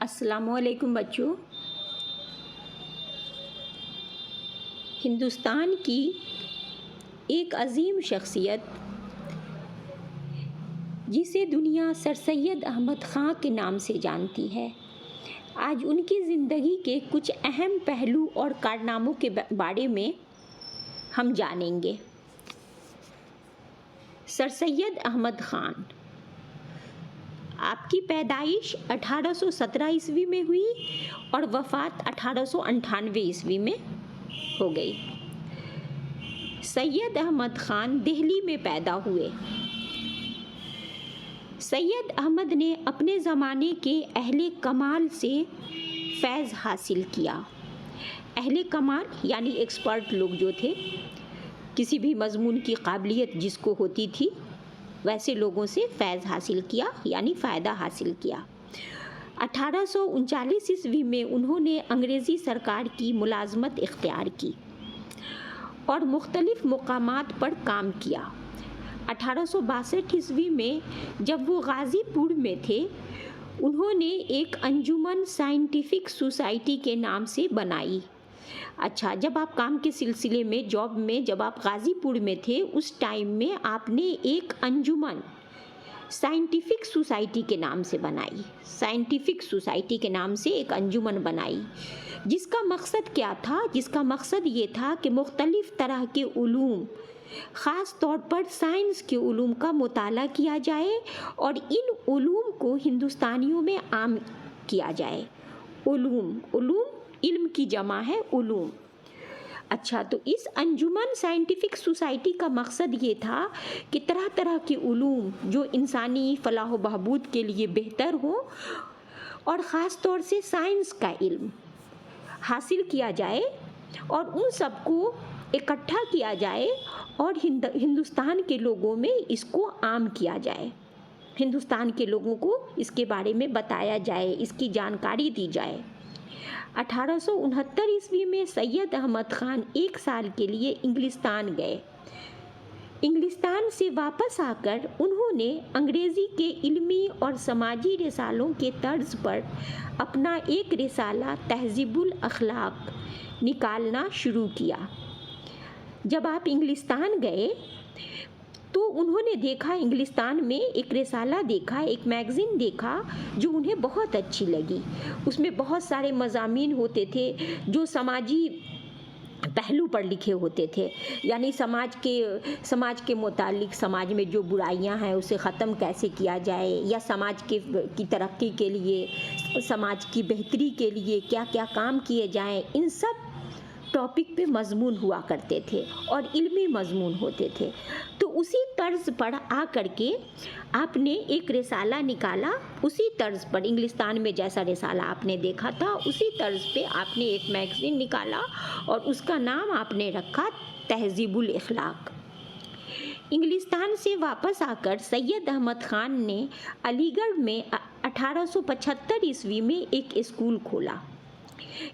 السلام علیکم بچوں۔ ہندوستان کی ایک عظیم شخصیت جسے دنیا سر سید احمد خاں کے نام سے جانتی ہے، آج ان کی زندگی کے کچھ اہم پہلو اور کارناموں کے بارے میں ہم جانیں گے۔ سر سید احمد خان، آپ کی پیدائش 1817 عیسوی میں ہوئی اور وفات 1898 عیسوی میں ہو گئی۔ سید احمد خان دہلی میں پیدا ہوئے۔ سید احمد نے اپنے زمانے کے اہل کمال سے فیض حاصل کیا۔ اہل کمال یعنی ایکسپرٹ لوگ جو تھے، کسی بھی مضمون کی قابلیت جس کو ہوتی تھی، ویسے لوگوں سے فیض حاصل کیا یعنی فائدہ حاصل کیا۔ 1839 عیسوی میں انہوں نے انگریزی سرکار کی ملازمت اختیار کی اور مختلف مقامات پر کام کیا۔ 1862 عیسوی میں جب وہ غازی پور میں تھے، انہوں نے ایک انجمن سائنٹیفک سوسائٹی کے نام سے بنائی۔ اچھا، جب آپ کام کے سلسلے میں جاب میں جب آپ غازی پور میں تھے، اس ٹائم میں آپ نے ایک انجمن سائنٹیفک سوسائٹی کے نام سے بنائی۔ سائنٹیفک سوسائٹی کے نام سے ایک انجمن بنائی، جس کا مقصد کیا تھا؟ جس کا مقصد یہ تھا کہ مختلف طرح کے علوم، خاص طور پر سائنس کے علوم کا مطالعہ کیا جائے اور ان علوم کو ہندوستانیوں میں عام کیا جائے۔ علوم علم کی جمع ہے علوم۔ اچھا، تو اس انجمن سائنٹیفک سوسائٹی کا مقصد یہ تھا کہ طرح طرح کے علوم جو انسانی فلاح و بہبود کے لیے بہتر ہوں اور خاص طور سے سائنس کا علم حاصل کیا جائے اور ان سب کو اکٹھا کیا جائے اور ہندوستان کے لوگوں میں اس کو عام کیا جائے، ہندوستان کے لوگوں کو اس کے بارے میں بتایا جائے، اس کی جانکاری دی جائے۔ 1869 عیسوی میں سید احمد خان ایک سال کے لیے انگلستان گئے۔ انگلستان سے واپس آ کر انہوں نے انگریزی کے علمی اور سماجی رسالوں کے طرز پر اپنا ایک رسالہ تہذیب الاخلاق نکالنا شروع کیا۔ جب آپ انگلستان گئے تو انہوں نے دیکھا، انگلستان میں ایک رسالہ دیکھا، ایک میگزین دیکھا جو انہیں بہت اچھی لگی۔ اس میں بہت سارے مضامین ہوتے تھے جو سماجی پہلو پر لکھے ہوتے تھے، یعنی سماج کے متعلق، سماج میں جو برائیاں ہیں اسے ختم کیسے کیا جائے، یا سماج کی ترقی کے لیے، سماج کی بہتری کے لیے کیا کیا کام کیے جائیں، ان سب ٹاپک پہ مضمون ہوا کرتے تھے اور علمی مضمون ہوتے تھے۔ تو اسی طرز پر آ کر کے آپ نے ایک رسالہ نکالا، اسی طرز پر انگلستان میں جیسا رسالہ آپ نے دیکھا تھا اسی طرز پہ آپ نے ایک میگزین نکالا اور اس کا نام آپ نے رکھا تہذیب الاخلاق۔ انگلستان سے واپس آ کر سید احمد خان نے علی گڑھ میں 1875 عیسوی میں ایک اسکول کھولا۔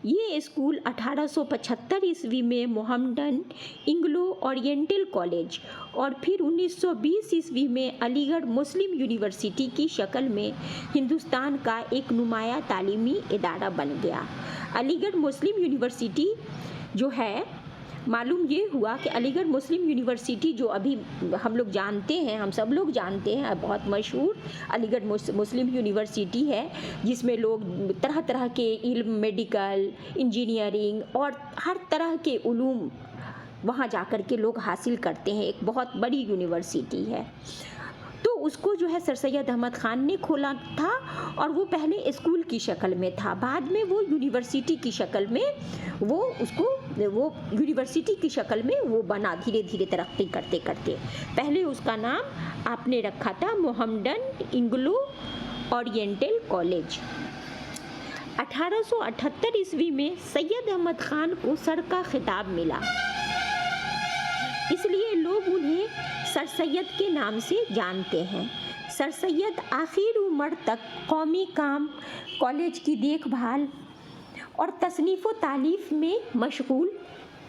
یہ اسکول 1875 عیسوی میں محمڈن انگلو اورینٹل کالج اور پھر 1920 عیسوی میں علی گڑھ مسلم یونیورسٹی کی شکل میں ہندوستان کا ایک نمایاں تعلیمی ادارہ بن گیا۔ علی گڑھ مسلم یونیورسٹی جو ہے، معلوم یہ ہوا کہ علی گڑھ مسلم یونیورسٹی جو ابھی ہم لوگ جانتے ہیں، ہم سب لوگ جانتے ہیں، بہت مشہور علی گڑھ مسلم یونیورسٹی ہے، جس میں لوگ طرح طرح کے علم، میڈیکل، انجینئرنگ اور ہر طرح کے علوم وہاں جا کر کے لوگ حاصل کرتے ہیں، ایک بہت بڑی یونیورسٹی ہے۔ تو اس کو جو ہے سر سید احمد خان نے کھولا تھا اور وہ پہلے اسکول کی شکل میں تھا، بعد میں وہ یونیورسٹی کی شکل میں وہ یونیورسٹی کی شکل میں وہ بنا، دھیرے دھیرے ترقی کرتے کرتے۔ پہلے اس کا نام آپ نے رکھا تھا محمڈن انگلو اورینٹل کالج۔ 1878 عیسوی میں سید احمد خان کو سر کا خطاب ملا، اس لیے لوگ انہیں سر سید کے نام سے جانتے ہیں۔ سر سید آخر عمر تک قومی کام، کالج کی دیکھ بھال اور تصنیف و تالیف میں مشغول